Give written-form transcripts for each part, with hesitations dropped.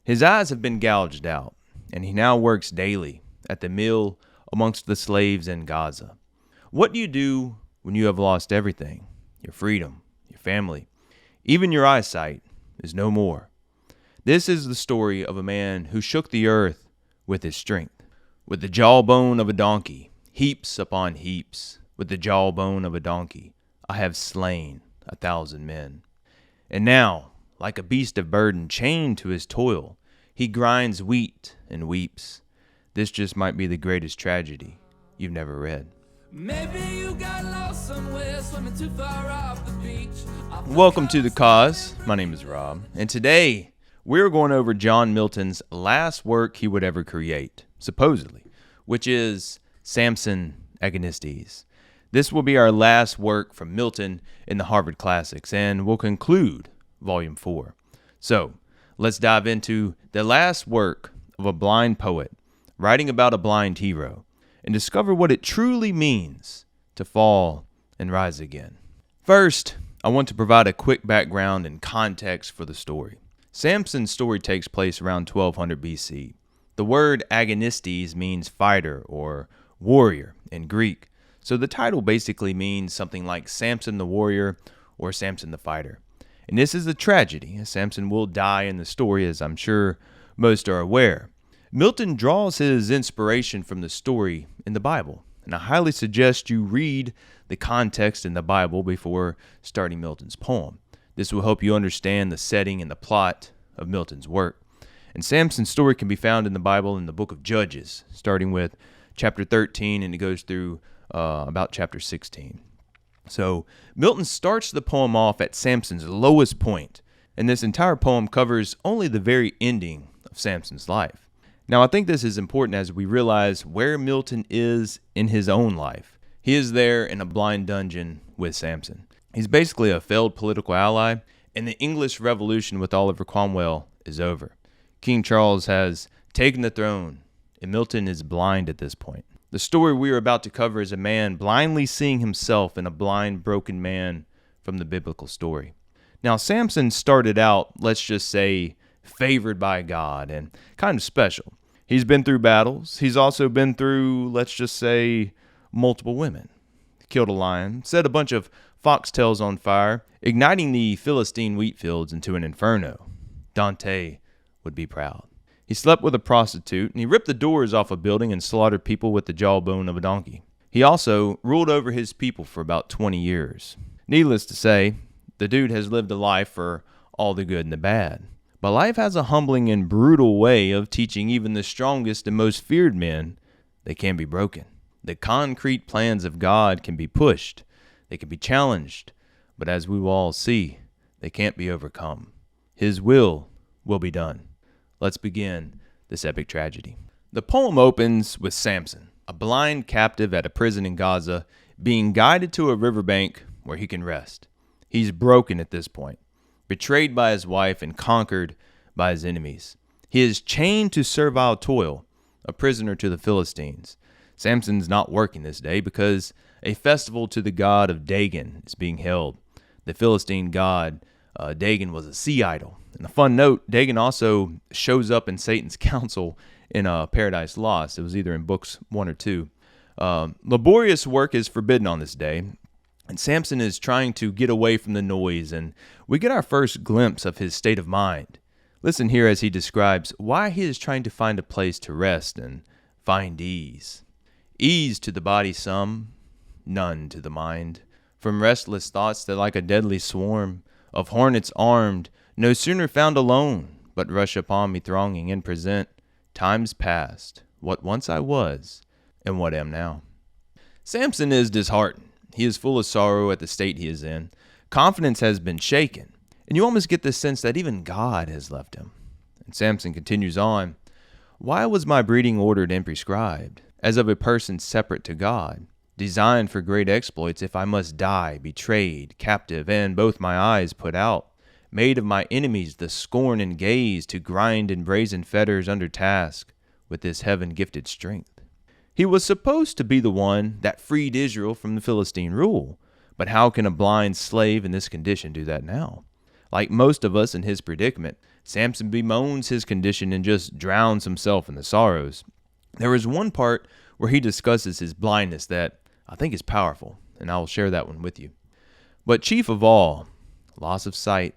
His eyes have been gouged out, and he now works daily at the mill amongst the slaves in Gaza. What do you do when you have lost everything? Your freedom, your family, even your eyesight is no more. This is the story of a man who shook the earth with his strength. With the jawbone of a donkey, heaps upon heaps, with the jawbone of a donkey, I have slain 1,000 men. And now, like a beast of burden chained to his toil, he grinds wheat and weeps. This just might be the greatest tragedy you've never read. Maybe you got lost somewhere, swimming too far off the beach. Welcome to The Cause. My name is Rob, and today we're going over John Milton's last work he would ever create, supposedly, which is Samson Agonistes. This will be our last work from Milton in the Harvard Classics, and we'll conclude Volume 4. So, let's dive into the last work of a blind poet writing about a blind hero and discover what it truly means to fall and rise again. First, I want to provide a quick background and context for the story. Samson's story takes place around 1200 BC. The word Agonistes means fighter or warrior in Greek, so the title basically means something like Samson the warrior or Samson the fighter. And this is a tragedy, as Samson will die in the story, as I'm sure most are aware. Milton draws his inspiration from the story in the Bible, and I highly suggest you read the context in the Bible before starting Milton's poem. This will help you understand the setting and the plot of Milton's work. And Samson's story can be found in the Bible in the book of Judges, starting with chapter 13, and it goes through about chapter 16. So Milton starts the poem off at Samson's lowest point, and this entire poem covers only the very ending of Samson's life. Now, I think this is important as we realize where Milton is in his own life. He is there in a blind dungeon with Samson. He's basically a failed political ally, and the English Revolution with Oliver Cromwell is over. King Charles has taken the throne, and Milton is blind at this point. The story we are about to cover is a man blindly seeing himself in a blind, broken man from the biblical story. Now, Samson started out, let's just say, favored by God and kind of special. He's been through battles. He's also been through, let's just say, multiple women. Killed a lion, set a bunch of foxtails on fire, igniting the Philistine wheat fields into an inferno. Dante would be proud. He slept with a prostitute, and he ripped the doors off a building and slaughtered people with the jawbone of a donkey. He also ruled over his people for about 20 years. Needless to say, the dude has lived a life for all the good and the bad. But life has a humbling and brutal way of teaching even the strongest and most feared men they can be broken. The concrete plans of God can be pushed, they can be challenged, but as we will all see, they can't be overcome. His will be done. Let's begin this epic tragedy. The poem opens with Samson, a blind captive at a prison in Gaza, being guided to a riverbank where he can rest. He's broken at this point, betrayed by his wife and conquered by his enemies. He is chained to servile toil, a prisoner to the Philistines. Samson's not working this day because a festival to the god of Dagon is being held. The Philistine god Dagon was a sea idol. And a fun note, Dagon also shows up in Satan's council in Paradise Lost. It was either in books 1 or 2. Laborious work is forbidden on this day, and Samson is trying to get away from the noise, and we get our first glimpse of his state of mind. Listen here as he describes why he is trying to find a place to rest and find ease. Ease to the body some, none to the mind. From restless thoughts that like a deadly swarm of hornets armed, no sooner found alone, but rush upon me thronging and present times past, what once I was, and what am now. Samson is disheartened. He is full of sorrow at the state he is in. Confidence has been shaken, and you almost get the sense that even God has left him. And Samson continues on, why was my breeding ordered and prescribed, as of a person separate to God, designed for great exploits if I must die, betrayed, captive, and both my eyes put out? Made of my enemies the scorn and gaze, to grind in brazen fetters under task with this heaven-gifted strength. He was supposed to be the one that freed Israel from the Philistine rule, but how can a blind slave in this condition do that now? Like most of us in his predicament, Samson bemoans his condition and just drowns himself in the sorrows. There is one part where he discusses his blindness that I think is powerful, and I will share that one with you. But chief of all, loss of sight,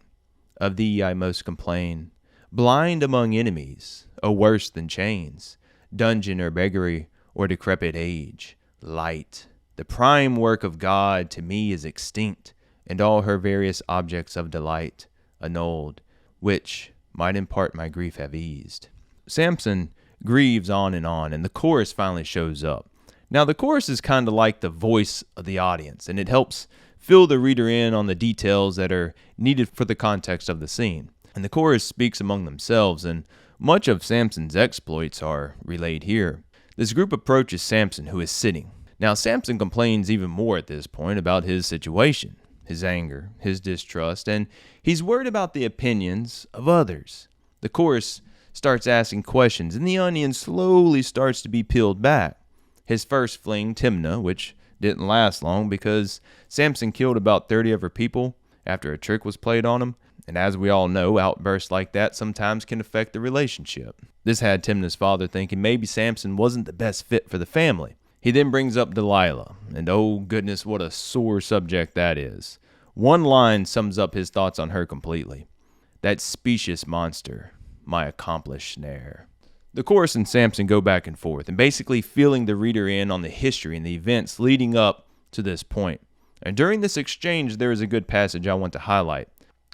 of thee I most complain, blind among enemies, O worse than chains, dungeon or beggary or decrepit age, light, the prime work of God to me is extinct, and all her various objects of delight annulled, which might in part my grief have eased. Samson grieves on, and the chorus finally shows up. Now, the chorus is kind of like the voice of the audience, and it helps fill the reader in on the details that are needed for the context of the scene. And the chorus speaks among themselves, and much of Samson's exploits are relayed here. This group approaches Samson, who is sitting. Now, Samson complains even more at this point about his situation, his anger, his distrust, and he's worried about the opinions of others. The chorus starts asking questions, and the onion slowly starts to be peeled back. His first fling, Timnah, which didn't last long because Samson killed about 30 of her people after a trick was played on him. And as we all know, outbursts like that sometimes can affect the relationship. This had Timnah's father thinking maybe Samson wasn't the best fit for the family. He then brings up Delilah, and oh goodness, what a sore subject that is. One line sums up his thoughts on her completely. That specious monster, my accomplished snare. The chorus and Samson go back and forth, and basically filling the reader in on the history and the events leading up to this point. And during this exchange, there is a good passage I want to highlight.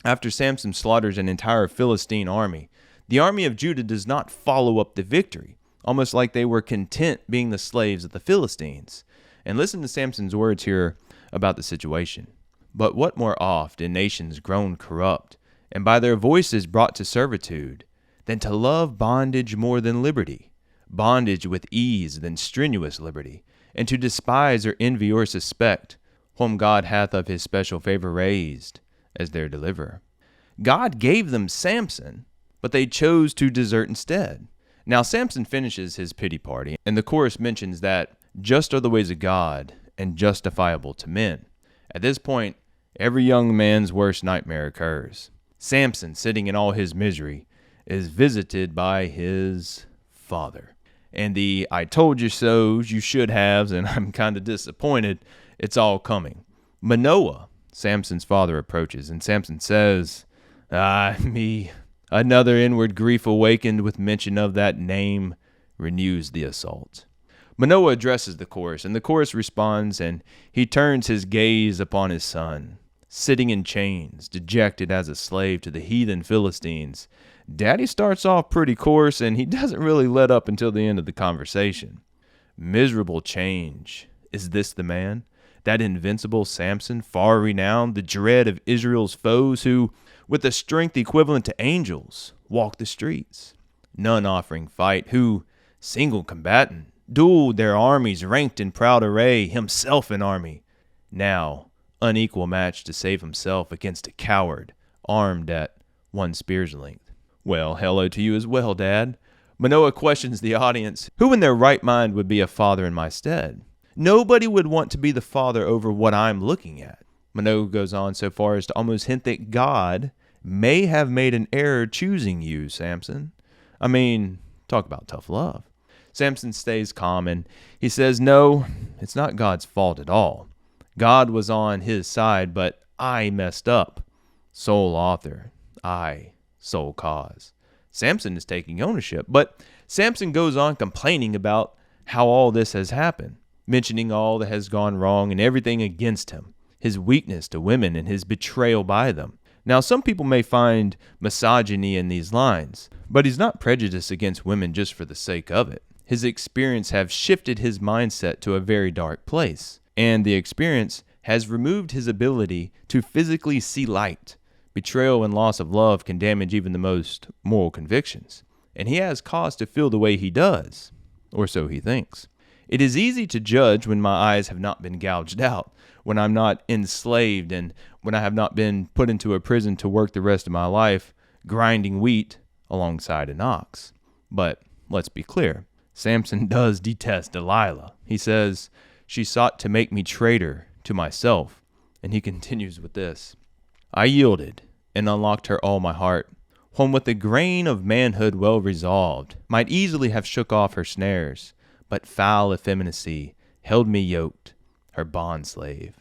After Samson slaughters an entire Philistine army, the army of Judah does not follow up the victory, almost like they were content being the slaves of the Philistines. And listen to Samson's words here about the situation. But what more oft in nations grown corrupt, and by their voices brought to servitude, than to love bondage more than liberty, bondage with ease than strenuous liberty, and to despise or envy or suspect, whom God hath of his special favor raised as their deliverer. God gave them Samson, but they chose to desert instead. Now Samson finishes his pity party, and the chorus mentions that just are the ways of God, and justifiable to men. At this point, every young man's worst nightmare occurs. Samson, sitting in all his misery, is visited by his father. And the I told you so's, you should have's, and I'm kind of disappointed, it's all coming. Manoah, Samson's father, approaches, and Samson says, me, another inward grief awakened with mention of that name renews the assault. Manoah addresses the chorus, and the chorus responds, and he turns his gaze upon his son, sitting in chains, dejected as a slave to the heathen Philistines. Daddy starts off pretty coarse, and he doesn't really let up until the end of the conversation. Miserable change. Is this the man? That invincible Samson, far renowned, the dread of Israel's foes, who, with a strength equivalent to angels, walk the streets. None offering fight, who, single combatant, dueled their armies ranked in proud array, himself an army. Now, unequal match to save himself against a coward, armed at one spear's length. Well, hello to you as well, Dad. Manoah questions the audience. Who in their right mind would be a father in my stead? Nobody would want to be the father over what I'm looking at. Manoah goes on so far as to almost hint that God may have made an error choosing you, Samson. I mean, talk about tough love. Samson stays calm, and he says, no, it's not God's fault at all. God was on his side, but I messed up. Sole author, I, sole cause. Samson is taking ownership, but Samson goes on complaining about how all this has happened, mentioning all that has gone wrong and everything against him, his weakness to women and his betrayal by them. Now, some people may find misogyny in these lines, but he's not prejudiced against women just for the sake of it. His experience have shifted his mindset to a very dark place, and the experience has removed his ability to physically see light. Betrayal and loss of love can damage even the most moral convictions, and he has cause to feel the way he does, or so he thinks. It is easy to judge when my eyes have not been gouged out, when I'm not enslaved, and when I have not been put into a prison to work the rest of my life grinding wheat alongside an ox. But let's be clear, Samson does detest Delilah. He says, she sought to make me traitor to myself. And he continues with this. I yielded and unlocked her all my heart. one with the grain of manhood well resolved, might easily have shook off her snares, but foul effeminacy held me yoked, her bond slave.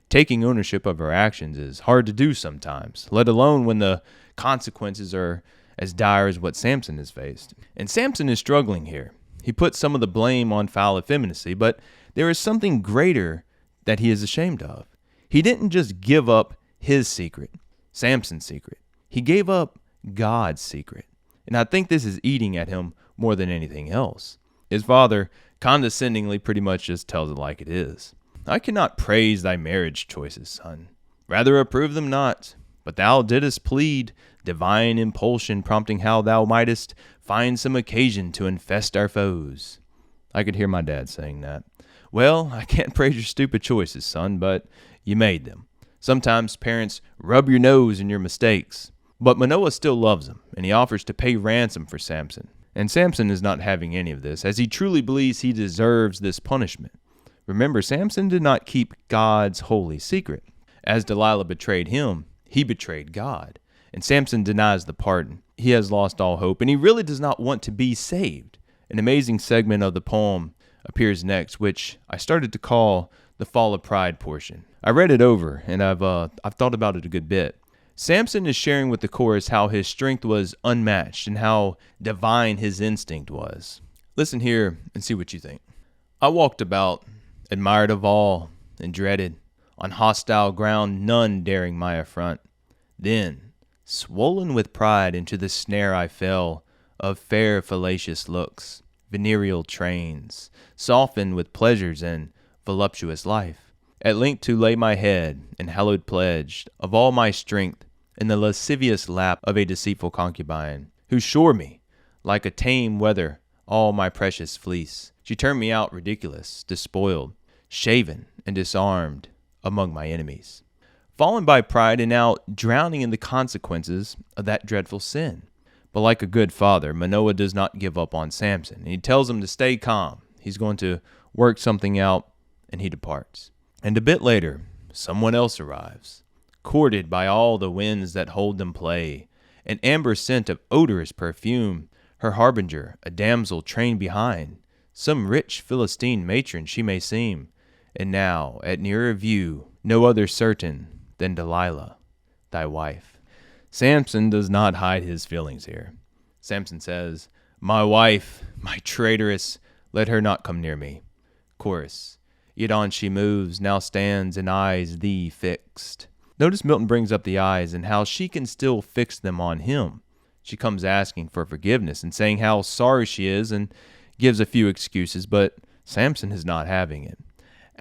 Taking ownership of her actions is hard to do sometimes, let alone when the consequences are as dire as what Samson has faced. And Samson is struggling here. He puts some of the blame on foul effeminacy, but there is something greater that he is ashamed of. He didn't just give up his secret, Samson's secret. He gave up God's secret. And I think this is eating at him more than anything else. His father condescendingly pretty much just tells it like it is. I cannot praise thy marriage choices, son. Rather approve them not. But thou didst plead divine impulsion, prompting how thou mightest find some occasion to infest our foes. I could hear my dad saying that. Well, I can't praise your stupid choices, son, but you made them. Sometimes parents rub your nose in your mistakes. But Manoah still loves him, and he offers to pay ransom for Samson. And Samson is not having any of this, as he truly believes he deserves this punishment. Remember, Samson did not keep God's holy secret. As Delilah betrayed him, he betrayed God. And Samson denies the pardon. He has lost all hope, and he really does not want to be saved. An amazing segment of the poem appears next, which I started to call the Fall of Pride portion. I read it over, and I've thought about it a good bit. Samson is sharing with the chorus how his strength was unmatched and how divine his instinct was. Listen here and see what you think. I walked about, admired of all, and dreaded, on hostile ground none daring my affront. Then, swollen with pride, into the snare I fell, of fair fallacious looks, venereal trains, softened with pleasures and voluptuous life. At length to lay my head, and hallowed pledged, of all my strength, in the lascivious lap of a deceitful concubine, who shore me, like a tame wether, all my precious fleece. She turned me out ridiculous, despoiled, shaven, and disarmed among my enemies. Fallen by pride and now drowning in the consequences of that dreadful sin. But like a good father, Manoah does not give up on Samson. And he tells him to stay calm. He's going to work something out, and he departs. And a bit later, someone else arrives, courted by all the winds that hold them play, an amber scent of odorous perfume, her harbinger, a damsel trained behind, some rich Philistine matron she may seem, and now, at nearer view, no other certain than Delilah, thy wife. Samson does not hide his feelings here. Samson says, my wife, my traitoress, let her not come near me. Chorus, yet on she moves, now stands and eyes thee fixed. Notice Milton brings up the eyes and how she can still fix them on him. She comes asking for forgiveness and saying how sorry she is and gives a few excuses, but Samson is not having it.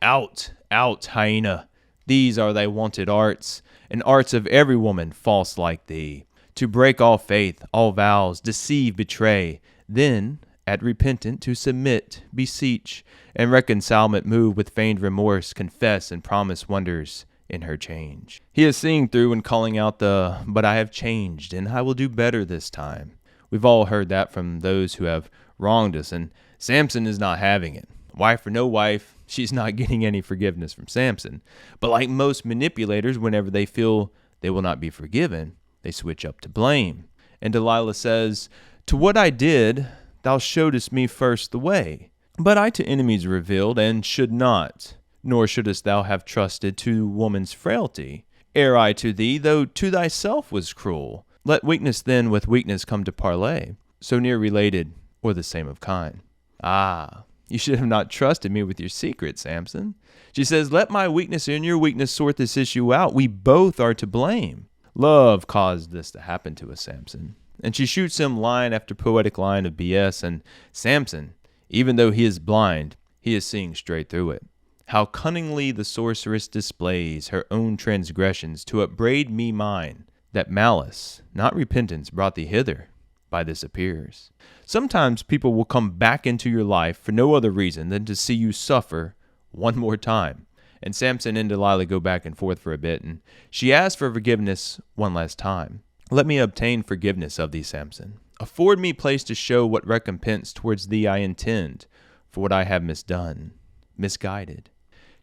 Out, out, hyena, these are thy wonted arts, and arts of every woman false like thee, to break all faith, all vows, deceive, betray, then, at repentant, to submit, beseech, and reconcilement move with feigned remorse, confess and promise wonders in her change. He is seeing through and calling out but I have changed, and I will do better this time. We've all heard that from those who have wronged us, and Samson is not having it. Wife or no wife, she's not getting any forgiveness from Samson. But like most manipulators, whenever they feel they will not be forgiven, they switch up to blame. And Delilah says, to what I did, thou showedst me first the way. But I to enemies revealed, and should not. Nor shouldest thou have trusted to woman's frailty. Ere I to thee, though to thyself was cruel. Let weakness then with weakness come to parley, so near related, or the same of kind. Ah, you should have not trusted me with your secret, Samson. She says, let my weakness and your weakness sort this issue out. We both are to blame. Love caused this to happen to us, Samson. And she shoots him line after poetic line of BS, and Samson, even though he is blind, he is seeing straight through it. How cunningly the sorceress displays her own transgressions to upbraid me mine, that malice, not repentance, brought thee hither. By this appears. Sometimes people will come back into your life for no other reason than to see you suffer one more time. And Samson and Delilah go back and forth for a bit, and she asks for forgiveness one last time. Let me obtain forgiveness of thee, Samson. Afford me place to show what recompense towards thee I intend for what I have misdone, misguided.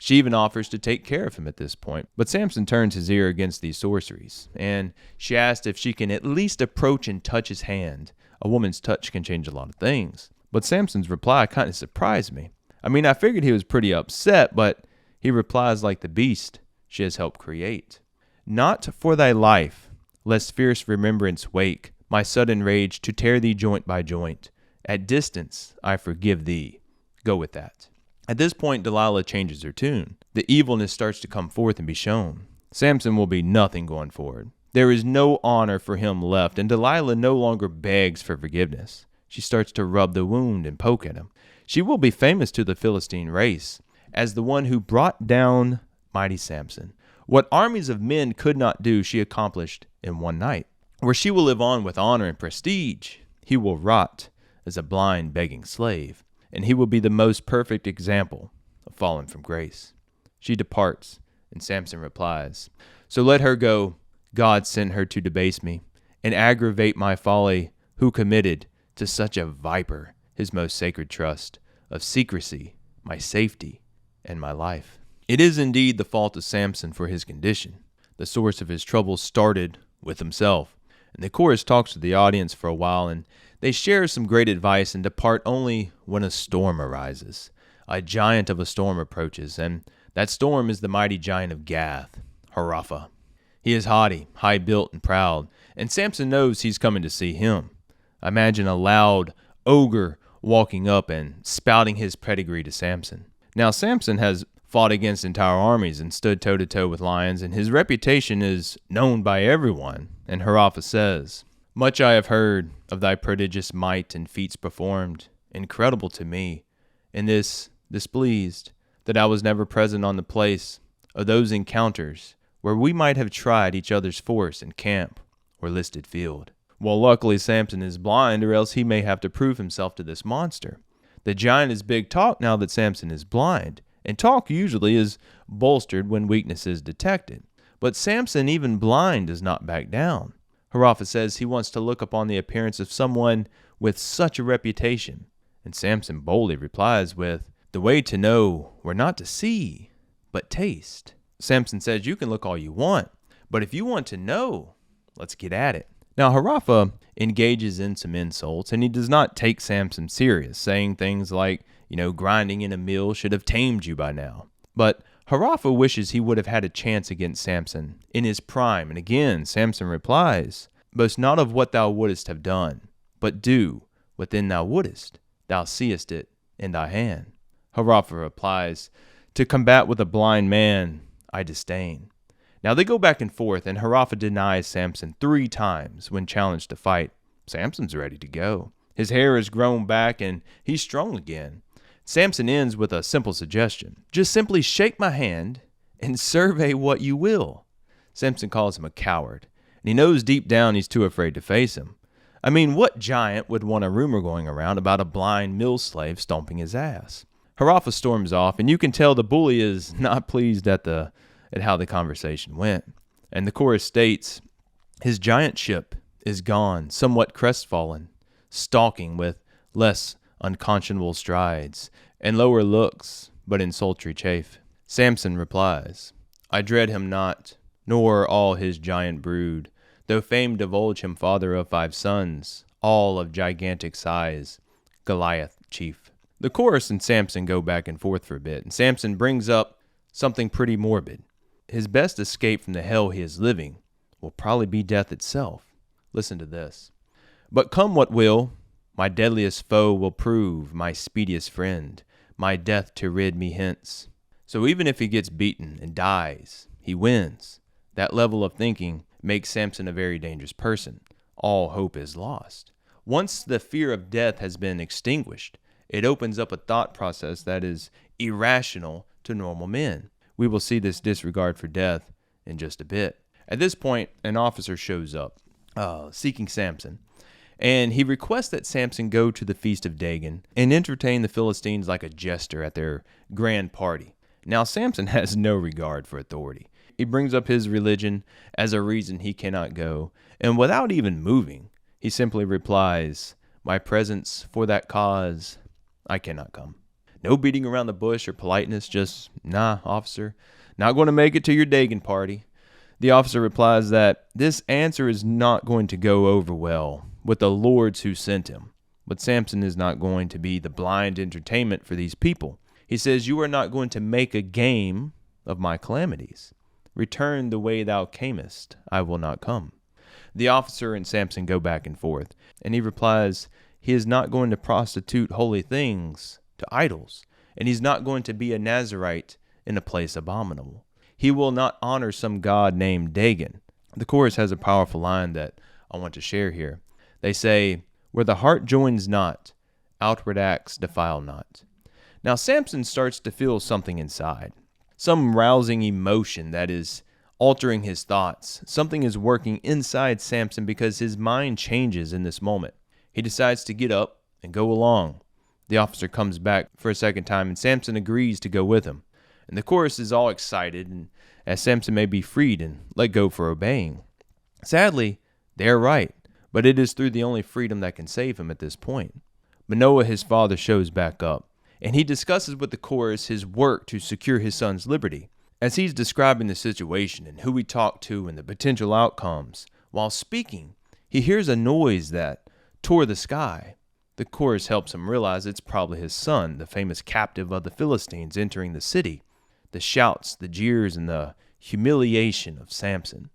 She even offers to take care of him at this point, but Samson turns his ear against these sorceries, and she asks if she can at least approach and touch his hand. A woman's touch can change a lot of things. But Samson's reply kind of surprised me. I mean, I figured he was pretty upset, but he replies like the beast she has helped create. Not for thy life, lest fierce remembrance wake my sudden rage to tear thee joint by joint. At distance I forgive thee. Go with that. At this point, Delilah changes her tune. The evilness starts to come forth and be shown. Samson will be nothing going forward. There is no honor for him left, and Delilah no longer begs for forgiveness. She starts to rub the wound and poke at him. She will be famous to the Philistine race as the one who brought down mighty Samson. What armies of men could not do, she accomplished in one night. Where she will live on with honor and prestige, he will rot as a blind begging slave, and he will be the most perfect example of fallen from grace. She departs, and Samson replies, So let her go. God sent her to debase me and aggravate my folly, who committed to such a viper his most sacred trust of secrecy, my safety, and my life. It is indeed the fault of Samson for his condition. The source of his troubles started with himself. And the chorus talks to the audience for a while, and they share some great advice and depart only when a storm arises. A giant of a storm approaches, and that storm is the mighty giant of Gath, Harapha. He is haughty, high-built, and proud, and Samson knows he's coming to see him. Imagine a loud ogre walking up and spouting his pedigree to Samson. Now, Samson has fought against entire armies and stood toe-to-toe with lions, and his reputation is known by everyone. And Harapha says, Much I have heard of thy prodigious might and feats performed, incredible to me, and this displeased, that I was never present on the place of those encounters where we might have tried each other's force in camp or listed field. Well, luckily Samson is blind, or else he may have to prove himself to this monster. The giant is big talk now that Samson is blind, and talk usually is bolstered when weakness is detected. But Samson, even blind, does not back down. Harapha says he wants to look upon the appearance of someone with such a reputation, and Samson boldly replies with, The way to know were not to see, but taste. Samson says, You can look all you want, but if you want to know, let's get at it. Now, Harapha engages in some insults, and he does not take Samson serious, saying things like, grinding in a mill should have tamed you by now. But Harapha wishes he would have had a chance against Samson in his prime, and again Samson replies, Boast not of what thou wouldest have done, but do what then thou wouldest. Thou seest it in thy hand. Harapha replies, To combat with a blind man I disdain. Now they go back and forth, and Harapha denies Samson 3 times when challenged to fight. Samson's ready to go. His hair has grown back, and he's strong again. Samson ends with a simple suggestion. Just simply shake my hand and survey what you will. Samson calls him a coward, and he knows deep down he's too afraid to face him. I mean, what giant would want a rumor going around about a blind mill slave stomping his ass? Harapha storms off, and you can tell the bully is not pleased at how the conversation went. And the chorus states, His giant ship is gone, somewhat crestfallen, stalking with less unconscionable strides, and lower looks, but in sultry chafe. Samson replies, I dread him not, nor all his giant brood, though fame divulge him father of 5 sons, all of gigantic size, Goliath chief. The chorus and Samson go back and forth for a bit, and Samson brings up something pretty morbid. His best escape from the hell he is living will probably be death itself. Listen to this. But come what will, my deadliest foe will prove my speediest friend, my death to rid me hence. So even if he gets beaten and dies, he wins. That level of thinking makes Samson a very dangerous person. All hope is lost. Once the fear of death has been extinguished, it opens up a thought process that is irrational to normal men. We will see this disregard for death in just a bit. At this point, an officer shows up, seeking Samson, and he requests that Samson go to the feast of Dagon and entertain the Philistines like a jester at their grand party. Now, Samson has no regard for authority. He brings up his religion as a reason he cannot go, and without even moving, he simply replies, My presence for that cause, I cannot come. No beating around the bush or politeness, just, nah, officer, not going to make it to your Dagon party. The officer replies that this answer is not going to go over well with the lords who sent him. But Samson is not going to be the blind entertainment for these people. He says, you are not going to make a game of my calamities. Return the way thou camest, I will not come. The officer and Samson go back and forth, and he replies, he is not going to prostitute holy things to idols, and he's not going to be a Nazirite in a place abominable. He will not honor some god named Dagon. The chorus has a powerful line that I want to share here. They say, where the heart joins not, outward acts defile not. Now Samson starts to feel something inside, some rousing emotion that is altering his thoughts. Something is working inside Samson because his mind changes in this moment. He decides to get up and go along. The officer comes back for a second time, and Samson agrees to go with him. And the chorus is all excited, and as Samson may be freed and let go for obeying. Sadly, they are right, but it is through the only freedom that can save him at this point. Manoah, his father, shows back up, and he discusses with the chorus his work to secure his son's liberty. As he's describing the situation and who he talked to and the potential outcomes, while speaking, he hears a noise that tore the sky. The chorus helps him realize it's probably his son, the famous captive of the Philistines, entering the city. The shouts, the jeers, and the humiliation of Samson.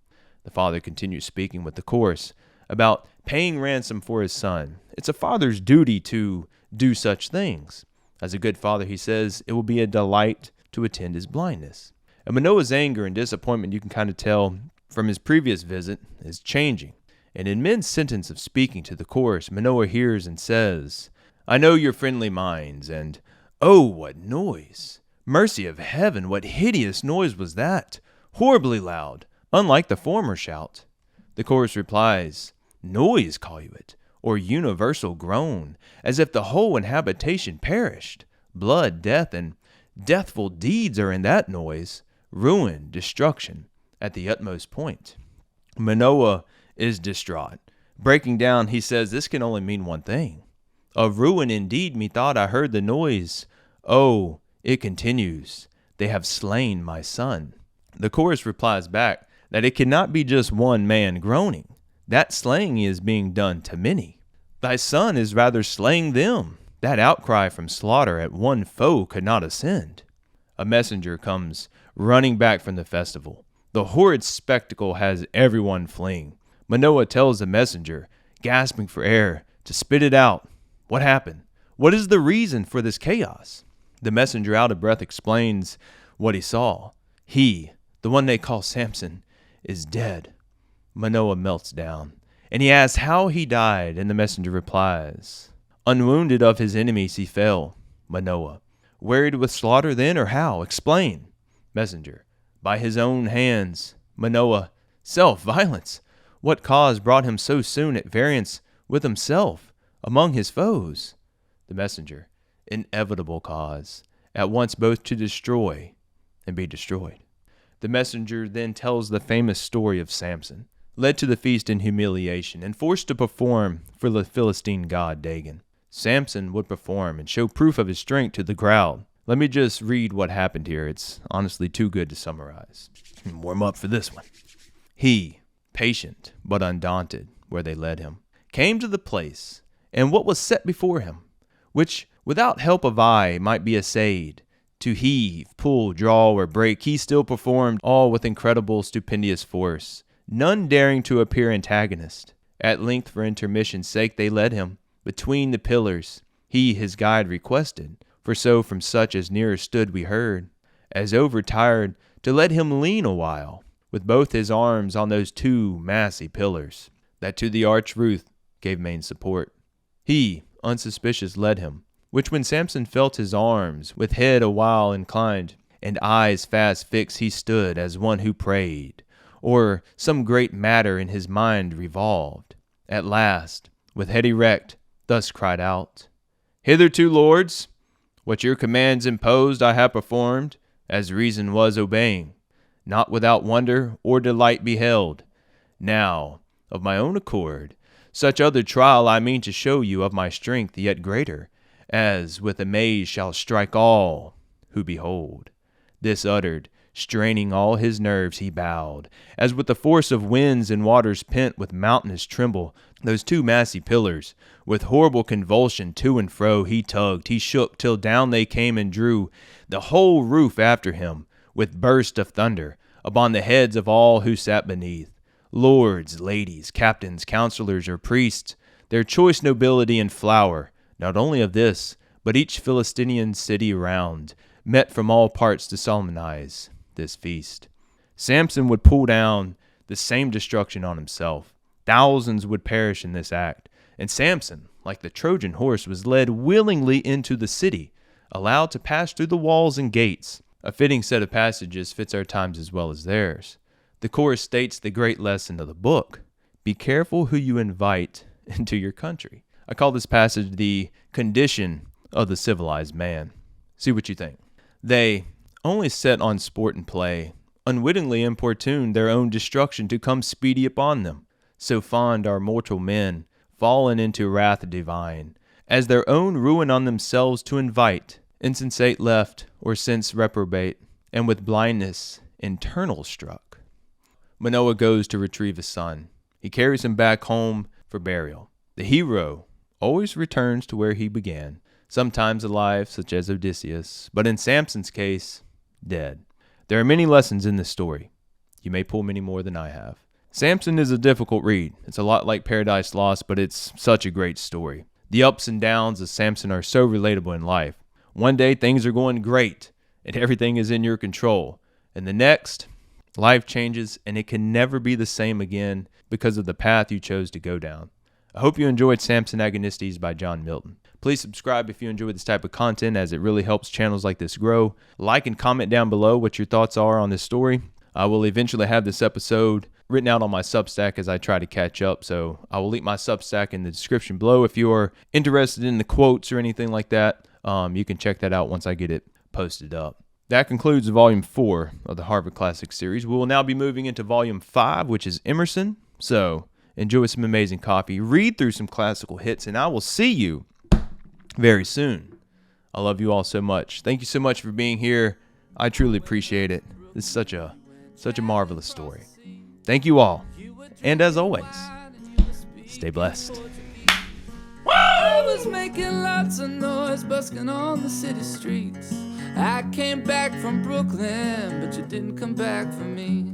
The father continues speaking with the chorus about paying ransom for his son. It's a father's duty to do such things. As a good father, he says, it will be a delight to attend his blindness. And Manoah's anger and disappointment, you can kind of tell from his previous visit, is changing. And in mid-sentence of speaking to the chorus, Manoah hears and says, I know your friendly minds, and oh, what noise! Mercy of heaven, what hideous noise was that! Horribly loud, unlike the former shout. The chorus replies, Noise, call you it, or universal groan, as if the whole inhabitation perished. Blood, death, and deathful deeds are in that noise. Ruin, destruction, at the utmost point. Manoah is distraught. Breaking down, he says this can only mean one thing. Of ruin indeed, methought I heard the noise. Oh, it continues. They have slain my son. The chorus replies back that it cannot be just one man groaning. That slaying is being done to many. Thy son is rather slaying them. That outcry from slaughter at one foe could not ascend. A messenger comes running back from the festival. The horrid spectacle has everyone fleeing. Manoah tells the messenger, gasping for air, to spit it out. What happened? What is the reason for this chaos? The messenger, out of breath, explains what he saw. He, the one they call Samson, is dead. Manoah melts down, and he asks how he died, and the messenger replies, Unwounded of his enemies he fell. Manoah, wearied with slaughter then, or how? Explain. Messenger, by his own hands. Manoah, self-violence. What cause brought him so soon at variance with himself among his foes? The messenger, inevitable cause, at once both to destroy and be destroyed. The messenger then tells the famous story of Samson, led to the feast in humiliation and forced to perform for the Philistine god Dagon. Samson would perform and show proof of his strength to the crowd. Let me just read what happened here. It's honestly too good to summarize. Warm up for this one. He, patient but undaunted, where they led him, came to the place, and what was set before him, which without help of eye might be essayed, to heave, pull, draw, or break, he still performed all with incredible, stupendous force, none daring to appear antagonist. At length, for intermission's sake, they led him between the pillars. He his guide requested, for so from such as nearer stood we heard, as overtired, to let him lean a while, with both his arms on those two massy pillars, that to the arched roof gave main support. He, unsuspicious, led him, which when Samson felt his arms, with head a while inclined, and eyes fast fixed, he stood as one who prayed, or some great matter in his mind revolved. At last, with head erect, thus cried out, Hitherto, lords, what your commands imposed I have performed, as reason was obeying, not without wonder or delight beheld. Now, of my own accord, such other trial I mean to show you of my strength yet greater, as with amaze shall strike all who behold. This uttered, straining all his nerves, he bowed, as with the force of winds and waters pent with mountainous tremble, those two massy pillars, with horrible convulsion to and fro, he tugged, he shook, till down they came and drew the whole roof after him, with burst of thunder, upon the heads of all who sat beneath, lords, ladies, captains, counselors, or priests, their choice nobility and flower, not only of this, but each Philistinian city round, met from all parts to solemnize this feast. Samson would pull down the same destruction on himself. Thousands would perish in this act, and Samson, like the Trojan horse, was led willingly into the city, allowed to pass through the walls and gates. A fitting set of passages fits our times as well as theirs. The chorus states the great lesson of the book: be careful who you invite into your country. I call this passage the condition of the civilized man. See what you think. They, only set on sport and play, unwittingly importune their own destruction to come speedy upon them. So fond are mortal men, fallen into wrath divine, as their own ruin on themselves to invite, insensate left, or sense reprobate, and with blindness internal struck. Manoah goes to retrieve his son. He carries him back home for burial. The hero always returns to where he began, sometimes alive, such as Odysseus, but in Samson's case, dead. There are many lessons in this story. You may pull many more than I have. Samson is a difficult read. It's a lot like Paradise Lost, but it's such a great story. The ups and downs of Samson are so relatable in life. One day things are going great and everything is in your control. And the next, life changes and it can never be the same again because of the path you chose to go down. I hope you enjoyed Samson Agonistes by John Milton. Please subscribe if you enjoy this type of content, as it really helps channels like this grow. Like and comment down below what your thoughts are on this story. I will eventually have this episode written out on my Substack as I try to catch up, so I will link my Substack in the description below. If you are interested in the quotes or anything like that, you can check that out once I get it posted up. That concludes Volume 4 of the Harvard Classics series. We will now be moving into Volume 5, which is Emerson. So enjoy some amazing coffee, read through some classical hits, and I will see you very soon. I love you all so much. Thank you so much for being here. I truly appreciate it. This is such a marvelous story. Thank you all. And as always, stay blessed. I was making lots of noise, busking on the city streets. I came back from Brooklyn, but you didn't come back for me.